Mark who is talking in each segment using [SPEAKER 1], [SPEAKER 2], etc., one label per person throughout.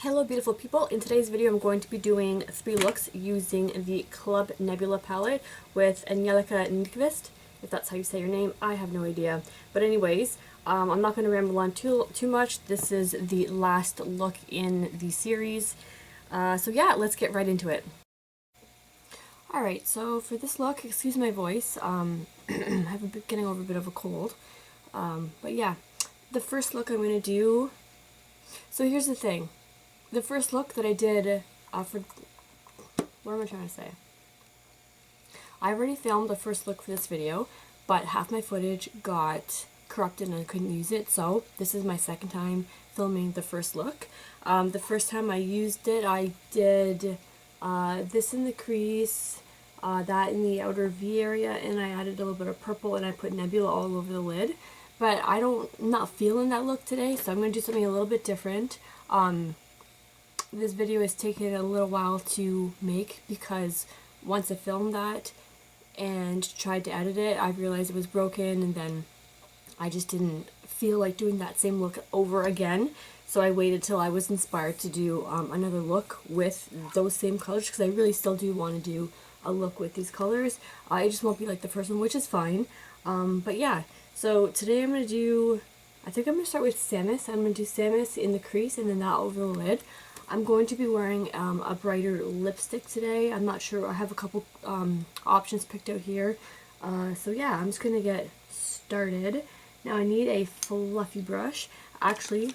[SPEAKER 1] Hello beautiful people, in today's video I'm going to be doing 3 looks using the Club Nebula palette with Angelica Nyqvist, if that's how you say your name. I have no idea. But anyways, I'm not going to ramble on too much. This is the last look in the series. So yeah, let's get right into it. Alright, so for this look, excuse my voice, I've been getting over a bit of a cold. But yeah, the first look I'm going to do, so here's the thing. The first look that I did for, what am I trying to say? I already filmed the first look for this video, but half my footage got corrupted and I couldn't use it, so this is my second time filming the first look. The first time I used it, I did this in the crease, that in the outer V area, and I added a little bit of purple and I put Nebula all over the lid. But I'm not feeling that look today, so I'm going to do something a little bit different. This video has taken a little while to make because once I filmed that and tried to edit it, I realized it was broken, and then I just didn't feel like doing that same look over again. So I waited till I was inspired to do another look with those same colors, because I really still do want to do a look with these colors. It just won't be like the first one, which is fine. But yeah, so today I'm going to do, I think I'm going to start with Samus. I'm going to do Samus in the crease and then that over the lid. I'm going to be wearing a brighter lipstick today. I'm not sure. I have a couple options picked out here. So yeah, I'm just going to get started. Now I need a fluffy brush. Actually,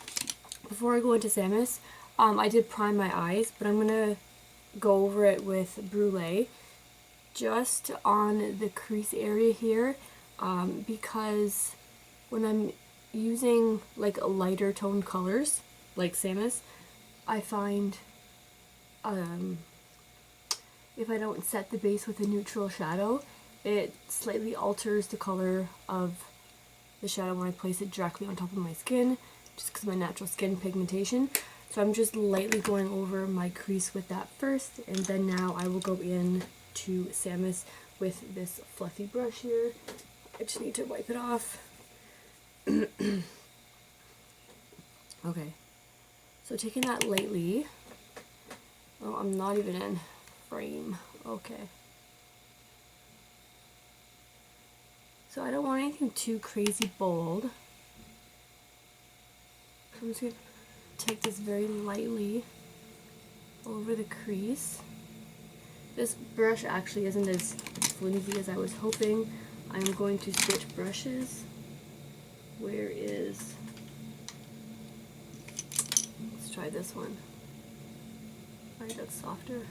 [SPEAKER 1] before I go into Samus, I did prime my eyes, but I'm going to go over it with Brulee just on the crease area here, because when I'm using like lighter toned colors like Samus, I find if I don't set the base with a neutral shadow, it slightly alters the color of the shadow when I place it directly on top of my skin, just because of my natural skin pigmentation. So I'm just lightly going over my crease with that first, and then now I will go in to Samus with this fluffy brush here. I just need to wipe it off. Okay. So taking that lightly, oh, I'm not even in frame, okay. So I don't want anything too crazy bold. So I'm just going to take this very lightly over the crease. This brush actually isn't as flimsy as I was hoping. I'm going to switch brushes. Where is... try this one. Alright, that's softer.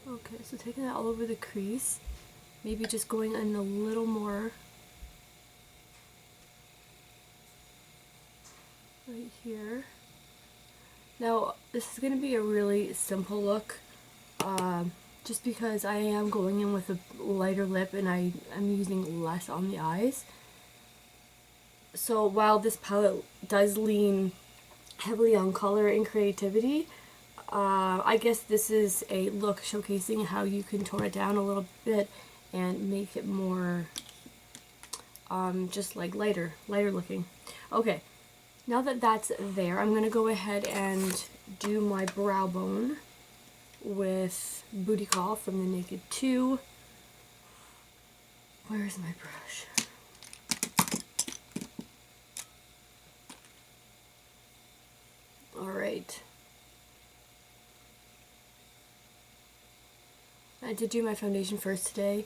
[SPEAKER 1] Okay, so taking that all over the crease, maybe just going in a little more right here. Now, this is going to be a really simple look, just because I am going in with a lighter lip and I am using less on the eyes. So while this palette does lean heavily on color and creativity, I guess this is a look showcasing how you can tone it down a little bit and make it more just like lighter looking. Okay, now that that's there, I'm going to go ahead and do my brow bone with Booty Call from the Naked 2. Where is my brush? Alright. I did do my foundation first today.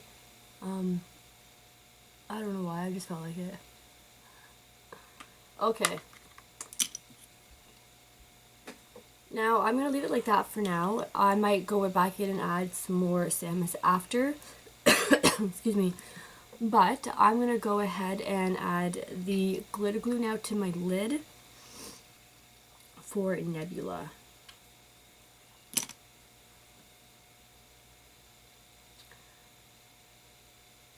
[SPEAKER 1] I don't know why, I just felt like it. Okay. Now, I'm going to leave it like that for now. I might go back in and add some more Samus after. Excuse me. But I'm going to go ahead and add the glitter glue now to my lid for Nebula.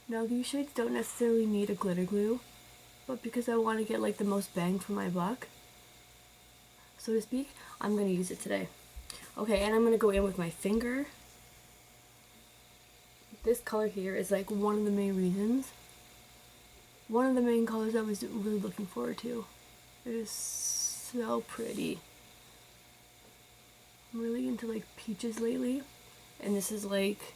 [SPEAKER 1] Now, these shades don't necessarily need a glitter glue, but because I want to get like the most bang for my buck, so to speak, I'm going to use it today. Okay, and I'm going to go in with my finger. This color here is like one of the main reasons, one of the main colors I was really looking forward to. It is So pretty. I'm really into like peaches lately, and this is like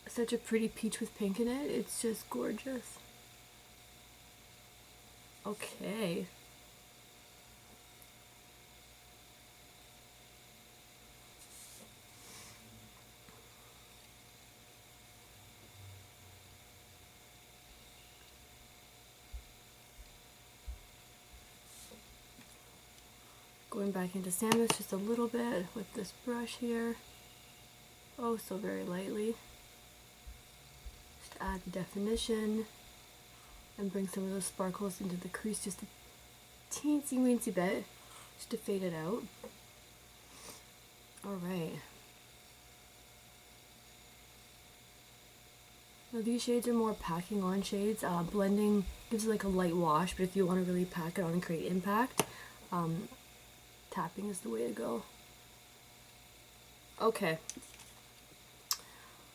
[SPEAKER 1] such a pretty peach with pink in it. It's just gorgeous. Okay. Going back into Samus just a little bit with this brush here. Oh, so very lightly. Just add the definition and bring some of those sparkles into the crease just a teensy weensy bit, just to fade it out. Alright. Now these shades are more packing on shades. Blending gives it like a light wash, but if you want to really pack it on and create impact, tapping is the way to go. Okay.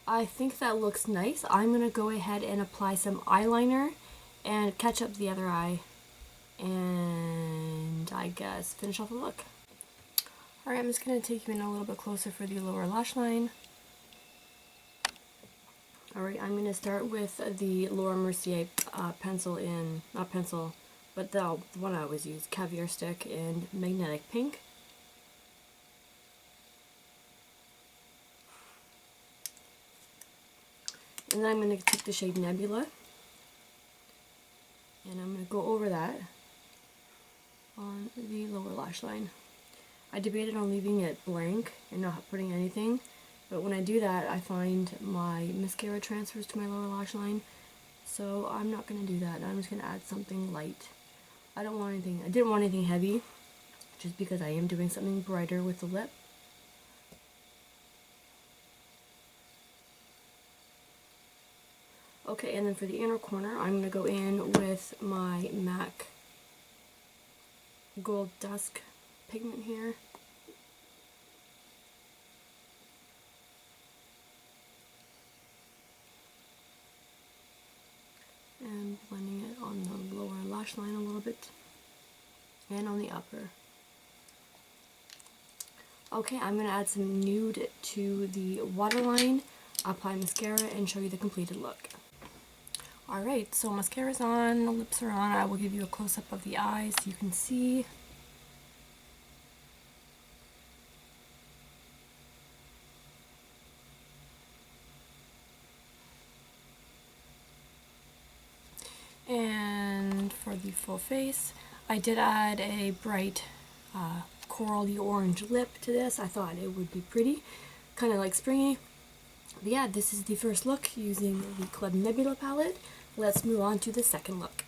[SPEAKER 1] I think that looks nice. I'm going to go ahead and apply some eyeliner and catch up the other eye, and I guess finish off the look. Alright, I'm just going to take you in a little bit closer for the lower lash line. Alright, I'm going to start with the Laura Mercier pencil in, not pencil, but the one I always use, Caviar Stick in Magnetic Pink. And then I'm going to take the shade Nebula, and I'm going to go over that on the lower lash line. I debated on leaving it blank and not putting anything, but when I do that I find my mascara transfers to my lower lash line, so I'm not going to do that. I'm just going to add something light. I didn't want anything heavy, just because I am doing something brighter with the lip. Okay, and then for the inner corner, I'm going to go in with my MAC Gold Dusk pigment here. And blending it on the lower lash line a little bit, and on the upper. Okay, I'm going to add some nude to the waterline, apply mascara, and show you the completed look. Alright, so mascara's on, the lips are on. I will give you a close-up of the eyes so you can see. And for the full face, I did add a bright corally orange lip to this. I thought it would be pretty, kind of like springy. But yeah, this is the first look using the Colab Nebula palette. Let's move on to the second look.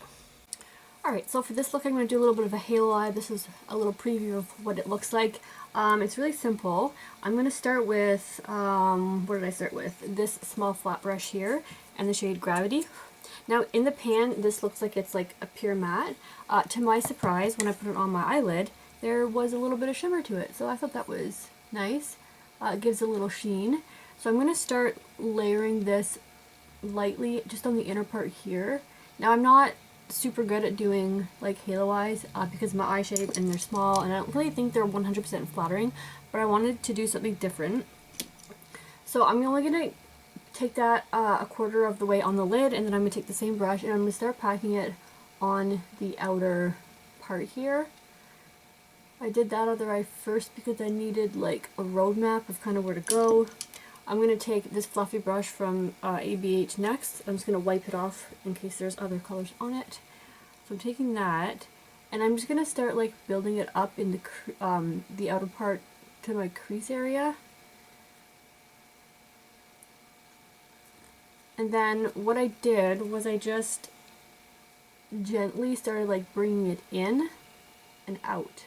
[SPEAKER 1] Alright, so for this look I'm going to do a little bit of a halo eye. This is a little preview of what it looks like. It's really simple. I'm going to start with, what did I start with? This small flat brush here and the shade Gravity. Now in the pan this looks like it's like a pure matte. To my surprise, when I put it on my eyelid, there was a little bit of shimmer to it, so I thought that was nice. It gives a little sheen. So I'm going to start layering this lightly just on the inner part here. Now I'm not super good at doing like halo eyes because of my eye shape and they're small and I don't really think they're 100% flattering, but I wanted to do something different. So I'm only going to take that a quarter of the way on the lid, and then I'm going to take the same brush and I'm going to start packing it on the outer part here. I did that other eye first because I needed like a roadmap of kind of where to go. I'm going to take this fluffy brush from ABH next. I'm just going to wipe it off in case there's other colors on it. So I'm taking that, and I'm just going to start like building it up in the outer part to my crease area. And then what I did was I just gently started like bringing it in and out.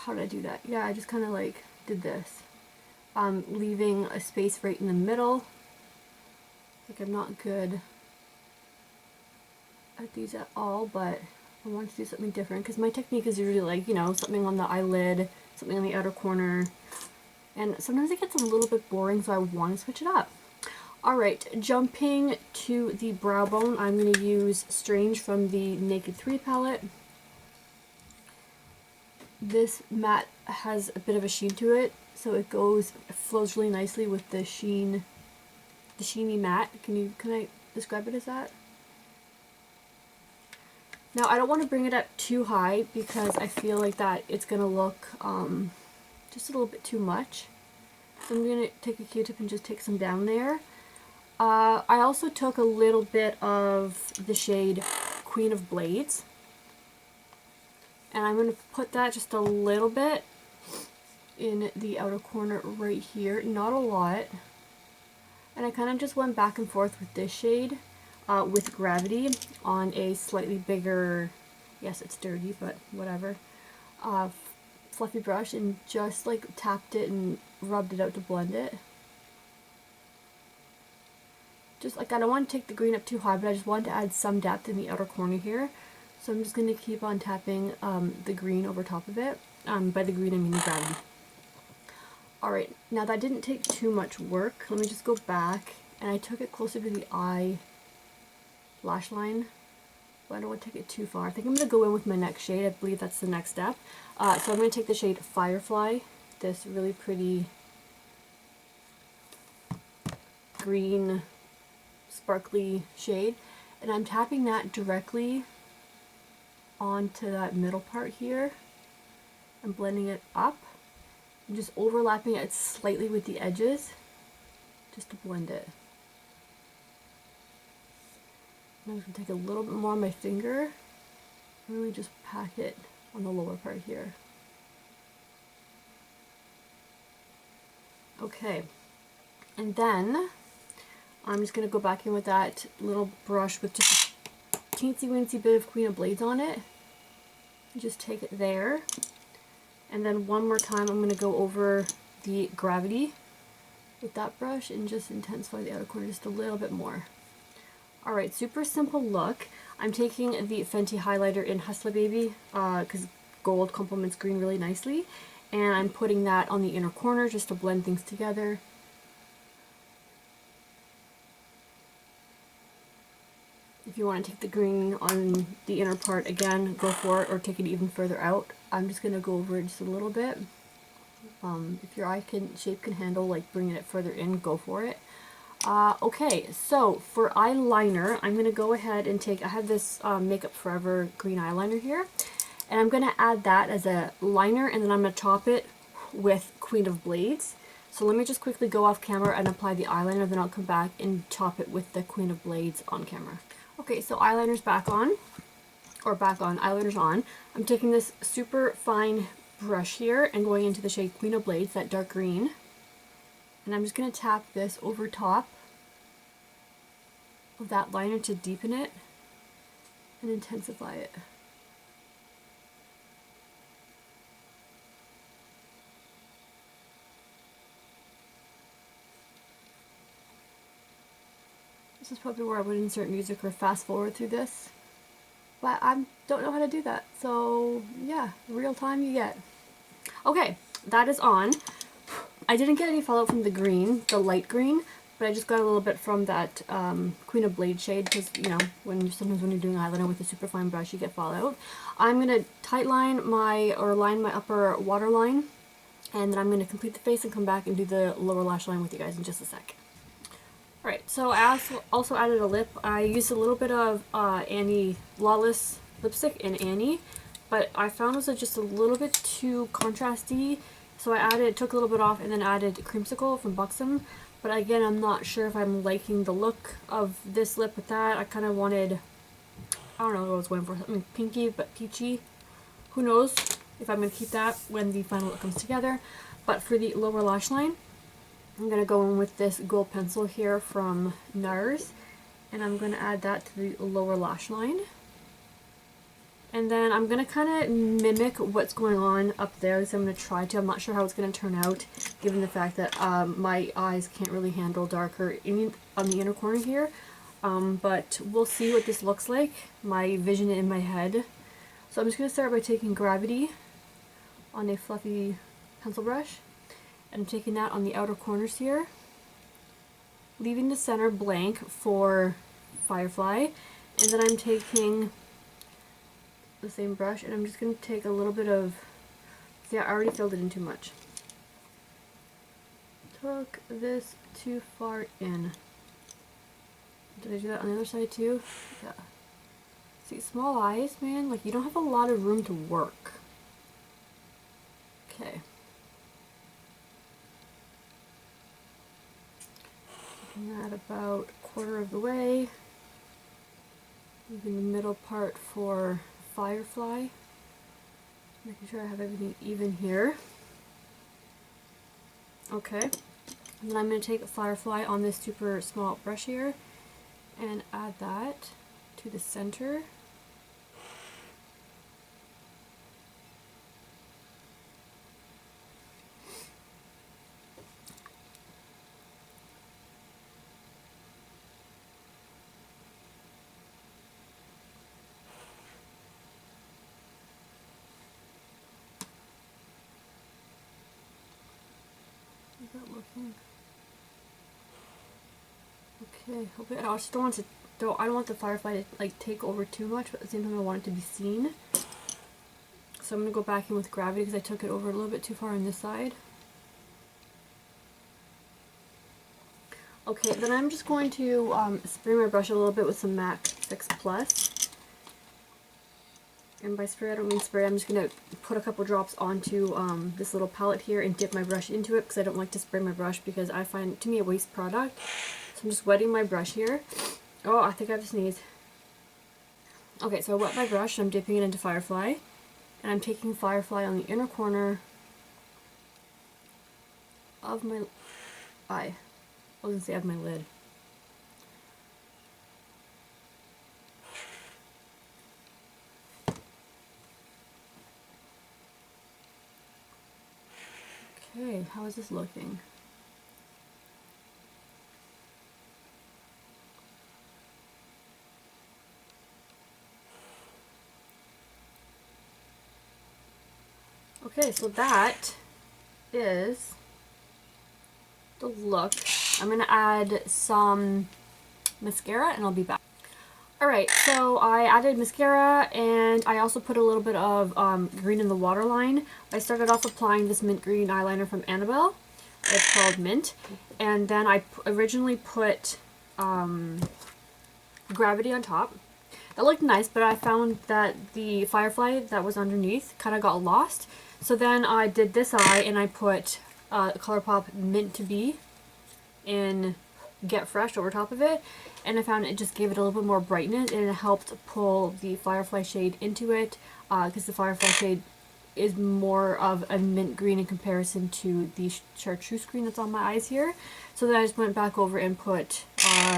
[SPEAKER 1] How did I do that? Yeah, I just kind of like did this. Leaving a space right in the middle. Like I'm not good at these at all, but I want to do something different because my technique is usually like, you know, something on the eyelid, something on the outer corner, and sometimes it gets a little bit boring, so I want to switch it up. Alright, jumping to the brow bone, I'm going to use Strange from the Naked 3 palette. This matte has a bit of a sheen to it, so it flows really nicely with the sheeny matte. Can I describe it as that? Now I don't want to bring it up too high because I feel like that it's going to look just a little bit too much. So I'm going to take a Q-tip and just take some down there. I also took a little bit of the shade Queen of Blades. And I'm going to put that just a little bit in the outer corner right here. Not a lot. And I kind of just went back and forth with this shade with Gravity on a slightly bigger, yes it's dirty but whatever, fluffy brush, and just like tapped it and rubbed it out to blend it. Just like, I don't want to take the green up too high, but I just wanted to add some depth in the outer corner here. So I'm just going to keep on tapping the green over top of it. By the green I mean the Gravity. Alright, now that didn't take too much work. Let me just go back, and I took it closer to the eye lash line. But I don't want to take it too far. I think I'm going to go in with my next shade. I believe that's the next step. So I'm going to take the shade Firefly, this really pretty green sparkly shade, and I'm tapping that directly onto that middle part here. I'm blending it up and just overlapping it slightly with the edges just to blend it. I'm just going to take a little bit more on my finger and really just pack it on the lower part here. Okay, and then I'm just going to go back in with that little brush with just a teensy weensy bit of Queen of Blades on it. Just take it there. And then one more time I'm going to go over the Gravity with that brush and just intensify the outer corner just a little bit more. Alright, super simple look. I'm taking the Fenty highlighter in Hustler Baby because gold complements green really nicely. And I'm putting that on the inner corner just to blend things together. If you want to take the green on the inner part again, go for it, or take it even further out. I'm just going to go over it just a little bit. If your shape can handle like bringing it further in, go for it. Okay, so for eyeliner, I'm going to go ahead and I have this Makeup Forever green eyeliner here, and I'm going to add that as a liner, and then I'm going to top it with Queen of Blades. So let me just quickly go off camera and apply the eyeliner, then I'll come back and top it with the Queen of Blades on camera. Okay, so eyeliner's eyeliner's on. I'm taking this super fine brush here and going into the shade Queen of Blades, that dark green. And I'm just going to tap this over top of that liner to deepen it and intensify it. This is probably where I would insert music or fast forward through this. But I don't know how to do that. So yeah, real time you get. Okay, that is on. I didn't get any fallout from the green, the light green, but I just got a little bit from that Queen of Blade shade because, you know, sometimes when you're doing eyeliner with a super fine brush you get fallout. I'm going to line my upper waterline, and then I'm going to complete the face and come back and do the lower lash line with you guys in just a sec. Alright, so I also added a lip. I used a little bit of Annie Lawless lipstick in Annie, but I found it was just a little bit too contrasty, so I took a little bit off and then added Creamsicle from Buxom. But again, I'm not sure if I'm liking the look of this lip with that. I kind of wanted, I don't know what I was going for, something pinky but peachy. Who knows if I'm going to keep that when the final look comes together. But for the lower lash line, I'm going to go in with this gold pencil here from NARS, and I'm going to add that to the lower lash line. And then I'm going to kind of mimic what's going on up there, so I'm going to try to. I'm not sure how it's going to turn out, given the fact that my eyes can't really handle darker on the inner corner here. But we'll see what this looks like, my vision in my head. So I'm just going to start by taking Gravity on a fluffy pencil brush. I'm taking that on the outer corners here. leaving the center blank for Firefly, and then I'm taking the same brush and I'm just going to take a little bit of, see, I already filled it in too much. Took this too far in. Did I do that on the other side too? Yeah. See, small eyes, man, like you don't have a lot of room to work. Okay. Taking that about a quarter of the way. Leaving the middle part for Firefly. Making sure I have everything even here. Okay. And then I'm going to take a Firefly on this super small brush here and add that to the center. Is that looking? Okay, okay. I just don't want to. I don't want the Firefly to like take over too much, but at the same time I want it to be seen. So I'm gonna go back in with Gravity because I took it over a little bit too far on this side. Okay, then I'm just going to spray my brush a little bit with some MAC Fix Plus. And by spray, I don't mean spray. I'm just going to put a couple drops onto this little palette here and dip my brush into it because I don't like to spray my brush because I find, to me, a waste product. So I'm just wetting my brush here. Oh, I think I have to sneeze. Okay, so I wet my brush and I'm dipping it into Firefly. And I'm taking Firefly on the inner corner of my eye. I was going to say of my lid. Okay, how is this looking? Okay, so that is the look. I'm going to add some mascara and I'll be back. Alright, so I added mascara and I also put a little bit of green in the waterline. I started off applying this mint green eyeliner from Annabelle. It's called Mint. And then I originally put Gravity on top. That looked nice, but I found that the Firefly that was underneath kind of got lost. So then I did this eye and I put Colourpop Mint to Be in Get Fresh over top of it, and I found it just gave it a little bit more brightness and it helped pull the Firefly shade into it because the Firefly shade is more of a mint green in comparison to the chartreuse green that's on my eyes here. So then I just went back over and put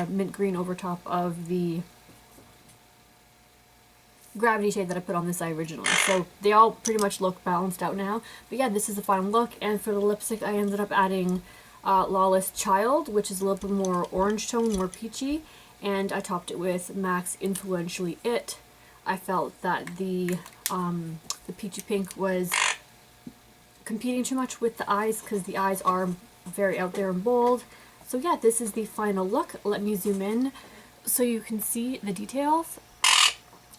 [SPEAKER 1] mint green over top of the Gravity shade that I put on this eye originally. So they all pretty much look balanced out now. But yeah, this is the final look, and for the lipstick I ended up adding Lawless Child, which is a little bit more orange tone, more peachy, and I topped it with MAC's Influentially It. I felt that the peachy pink was competing too much with the eyes because the eyes are very out there and bold. So yeah, this is the final look. Let me zoom in so you can see the details.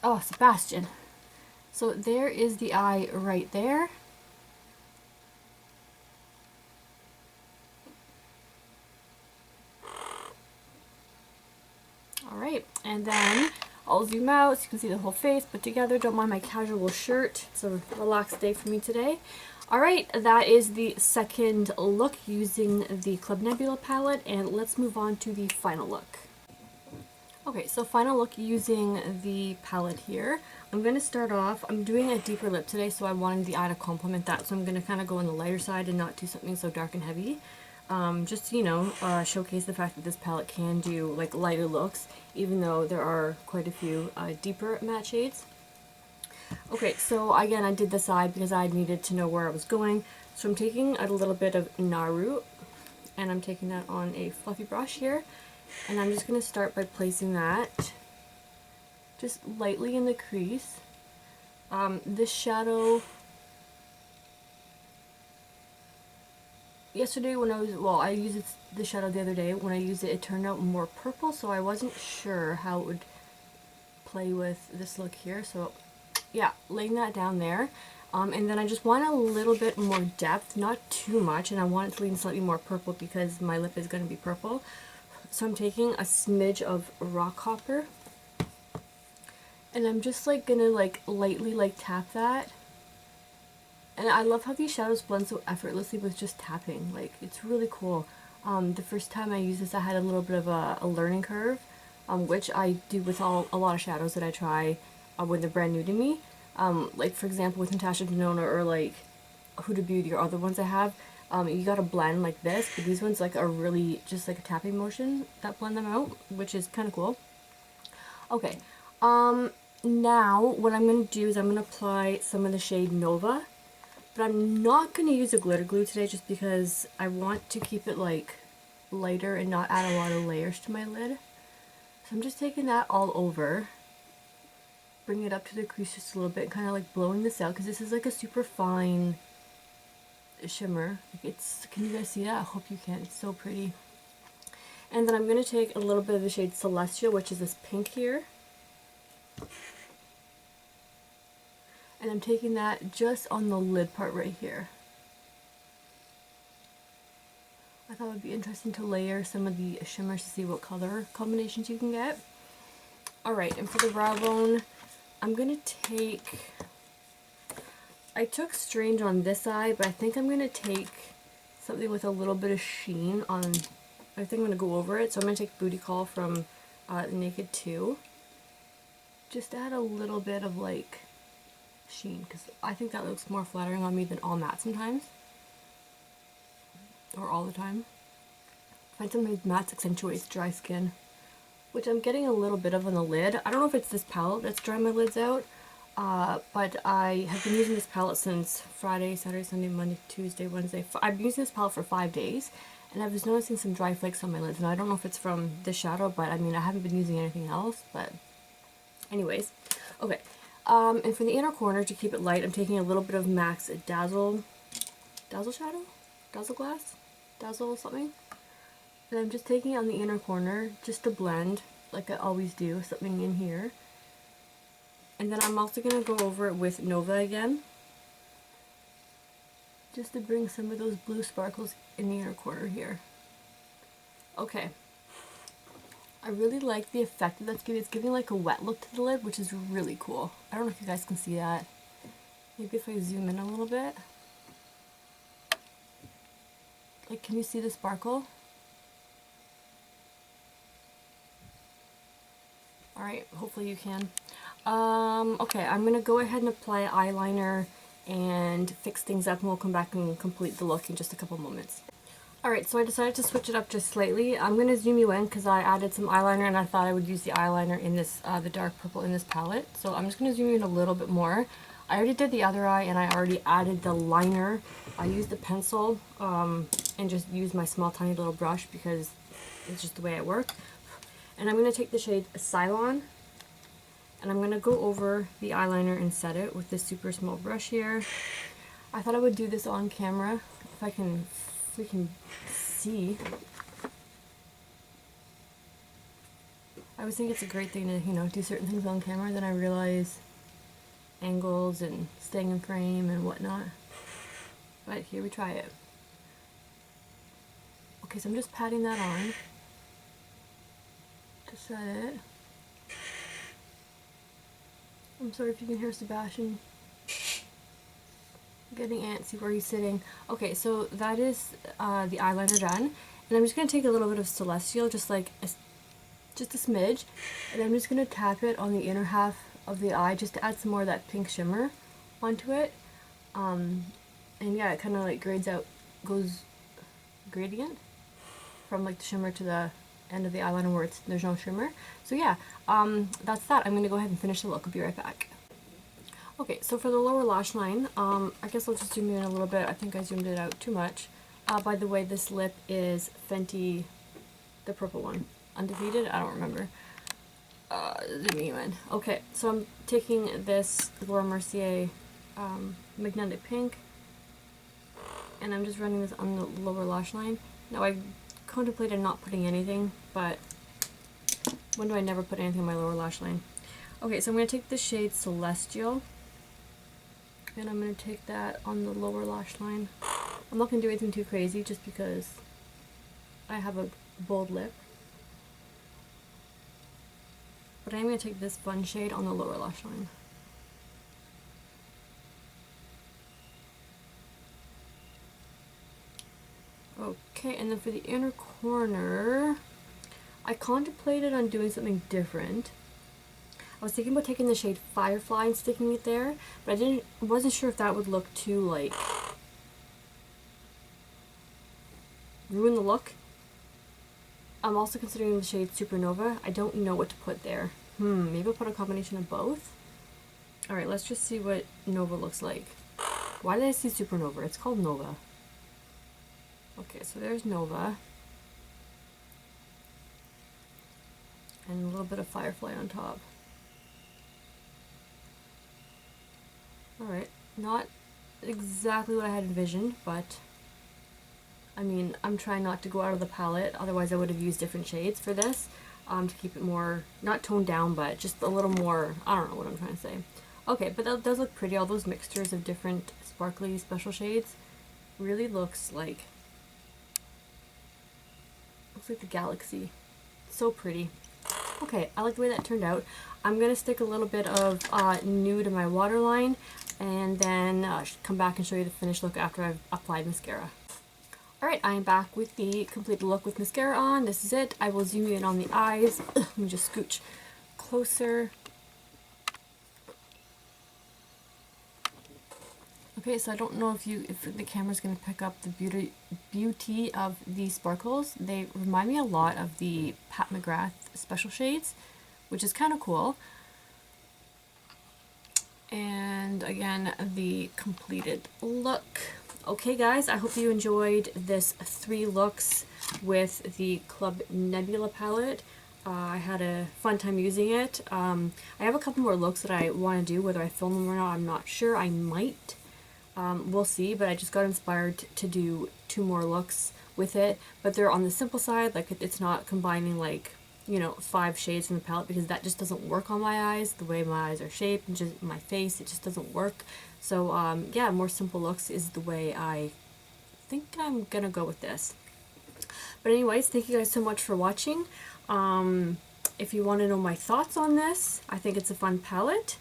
[SPEAKER 1] Oh, Sebastian. So there is the eye right there. Alright, and then I'll zoom out so you can see the whole face put together. Don't mind my casual shirt. It's a relaxed day for me today. Alright, that is the second look using the Club Nebula palette, and let's move on to the final look. Okay, so final look using the palette here. I'm going to start off, I'm doing a deeper lip today, so I wanted the eye to complement that, so I'm going to kind of go on the lighter side and not do something so dark and heavy. Just to, you know, showcase the fact that this palette can do like lighter looks, even though there are quite a few deeper matte shades. Okay, so again, I did this eye because I needed to know where I was going. So I'm taking a little bit of Naru, and I'm taking that on a fluffy brush here. And I'm just going to start by placing that just lightly in the crease. This shadow yesterday when I was, well, I used the shadow the other day. When I used it, it turned out more purple, so I wasn't sure how it would play with this look here. So yeah, laying that down there. And then I just want a little bit more depth, not too much, and I want it to lean slightly more purple because my lip is going to be purple. So I'm taking a smidge of rock hopper, and I'm just like gonna like lightly like tap that. And I love how these shadows blend so effortlessly with just tapping. Like, it's really cool. The first time I used this, I had a little bit of a learning curve, which I do with a lot of shadows that I try when they're brand new to me. Like, for example, with Natasha Denona or like Huda Beauty or other ones I have, you gotta blend like this, but these ones like are really just like a tapping motion that blend them out, which is kind of cool. Okay, now what I'm gonna do is I'm gonna apply some of the shade Nova. But I'm not going to use a glitter glue today just because I want to keep it like lighter and not add a lot of layers to my lid. So I'm just taking that all over, bring it up to the crease just a little bit, kind of like blowing this out because this is like a super fine shimmer. Like can you guys see that? I hope you can. It's so pretty. And then I'm going to take a little bit of the shade Celestial, which is this pink here. And I'm taking that just on the lid part right here. I thought it would be interesting to layer some of the shimmers to see what color combinations you can get. Alright, and for the brow bone, I'm going to take... I took Strange on this eye, but I think I'm going to take something with a little bit of sheen on... I think I'm going to go over it. So I'm going to take Booty Call from Naked 2. Just add a little bit of like sheen, because I think that looks more flattering on me than all matte sometimes, or all the time. I find sometimes matte accentuates dry skin, which I'm getting a little bit of on the lid. I don't know if it's this palette that's drying my lids out, but I have been using this palette since Friday, Saturday, Sunday, Monday, Tuesday, Wednesday. I've been using this palette for 5 days, and I was noticing some dry flakes on my lids, and I don't know if it's from the shadow, but I mean, I haven't been using anything else, but anyways. Okay. And for the inner corner, to keep it light, I'm taking a little bit of MAC's Dazzle Shadow? Dazzle Glass? Dazzle something? And I'm just taking it on the inner corner, just to blend, like I always do, something in here. And then I'm also going to go over it with Nova again, just to bring some of those blue sparkles in the inner corner here. Okay. I really like the effect that's giving. It's giving like a wet look to the lid, which is really cool. I don't know if you guys can see that. Maybe if I zoom in a little bit. Like, can you see the sparkle? Alright, hopefully you can. Okay, I'm going to go ahead and apply eyeliner and fix things up, and we'll come back and complete the look in just a couple moments. Alright, so I decided to switch it up just slightly. I'm going to zoom you in because I added some eyeliner and I thought I would use the eyeliner in this, the dark purple in this palette. So I'm just going to zoom you in a little bit more. I already did the other eye and I already added the liner. I used the pencil and just used my small tiny little brush because it's just the way I work. And I'm going to take the shade Cylon and I'm going to go over the eyeliner and set it with this super small brush here. I thought I would do this on camera if I can freaking see. I always think it's a great thing to, you know, do certain things on camera, then I realize angles and staying in frame and whatnot. But here we try it. Okay, so I'm just patting that on to set it. I'm sorry if you can hear Sebastian getting antsy where he's sitting. Okay, so that is the eyeliner done. And I'm just going to take a little bit of Celestial, just like just a smidge, and I'm just going to tap it on the inner half of the eye just to add some more of that pink shimmer onto it. And yeah, it kind of like grades out, goes gradient from like the shimmer to the end of the eyeliner where there's no shimmer. So yeah, that's that. I'm going to go ahead and finish the look. I'll be right back. Okay, so for the lower lash line, I guess I'll just zoom in a little bit. I think I zoomed it out too much. By the way, this lip is Fenty, the purple one. Undefeated? I don't remember. Zooming you in. Okay, so I'm taking this Laura Mercier Magnetic Pink. and I'm just running this on the lower lash line. Now I contemplated not putting anything, but when do I never put anything on my lower lash line? Okay, so I'm going to take the shade Celestial, and I'm going to take that on the lower lash line. I'm not going to do anything too crazy just because I have a bold lip. But I'm going to take this fun shade on the lower lash line. Okay, and then for the inner corner, I contemplated on doing something different. I was thinking about taking the shade Firefly and sticking it there, but I wasn't sure if that would look too, like, ruin the look. I'm also considering the shade Supernova. I don't know what to put there. Maybe I'll put a combination of both. Alright, let's just see what Nova looks like. Why did I see Supernova? It's called Nova. Okay, so there's Nova. And a little bit of Firefly on top. Alright, not exactly what I had envisioned, but I mean, I'm trying not to go out of the palette, otherwise I would have used different shades for this, to keep it more, not toned down, but just a little more, I don't know what I'm trying to say. Okay, but that does look pretty. All those mixtures of different sparkly special shades really looks like the galaxy. So pretty. Okay, I like the way that turned out. I'm going to stick a little bit of nude in my waterline, and then come back and show you the finished look after I've applied mascara. Alright, I am back with the completed look with mascara on. This is it. I will zoom in on the eyes. Let me just scooch closer. Okay, so I don't know if the camera's going to pick up the beauty of these sparkles. They remind me a lot of the Pat McGrath special shades, which is kind of cool. And again, the completed look. Okay guys, I hope you enjoyed this 3 looks with the Club Nebula palette. I had a fun time using it. I have a couple more looks that I want to do. Whether I film them or not, I'm not sure. I might. We'll see, but I just got inspired to do 2 more looks with it, but they're on the simple side. Like, it's not combining, like, you know, 5 shades from the palette, because that just doesn't work on my eyes, the way my eyes are shaped, and just my face, it just doesn't work. So yeah, more simple looks is the way I think I'm gonna go with this. But anyways, thank you guys so much for watching. If you want to know my thoughts on this, I think it's a fun palette.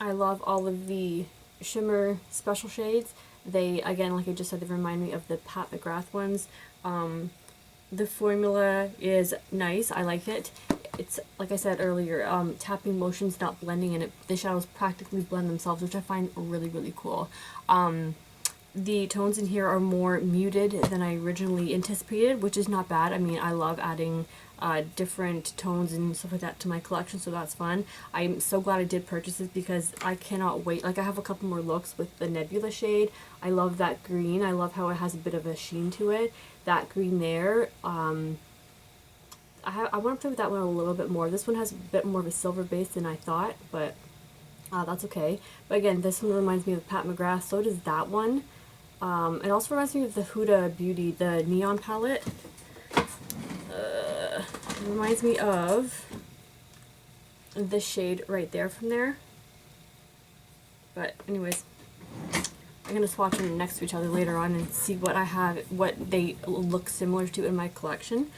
[SPEAKER 1] I love all of the shimmer special shades. They, again, like I just said, they remind me of the Pat McGrath ones. The formula is nice. I like it. It's, like I said earlier, tapping motions, not blending, and the shadows practically blend themselves, which I find really, really cool. The tones in here are more muted than I originally anticipated, which is not bad. I mean, I love adding different tones and stuff like that to my collection, so that's fun. I'm so glad I did purchase this because I cannot wait. Like, I have a couple more looks with the Nebula shade. I love that green. I love how it has a bit of a sheen to it. That green there, I want to play with that one a little bit more. This one has a bit more of a silver base than I thought, but that's okay. But again, this one reminds me of Pat McGrath, so does that one. It also reminds me of the Huda Beauty, the Neon palette. It reminds me of this shade right there from there. But anyways, I'm going to swatch them next to each other later on and see what I have, what they look similar to in my collection.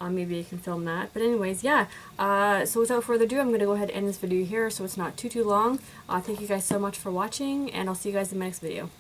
[SPEAKER 1] Maybe I can film that. But anyways, yeah. So without further ado, I'm going to go ahead and end this video here so it's not too long. Thank you guys so much for watching, and I'll see you guys in my next video.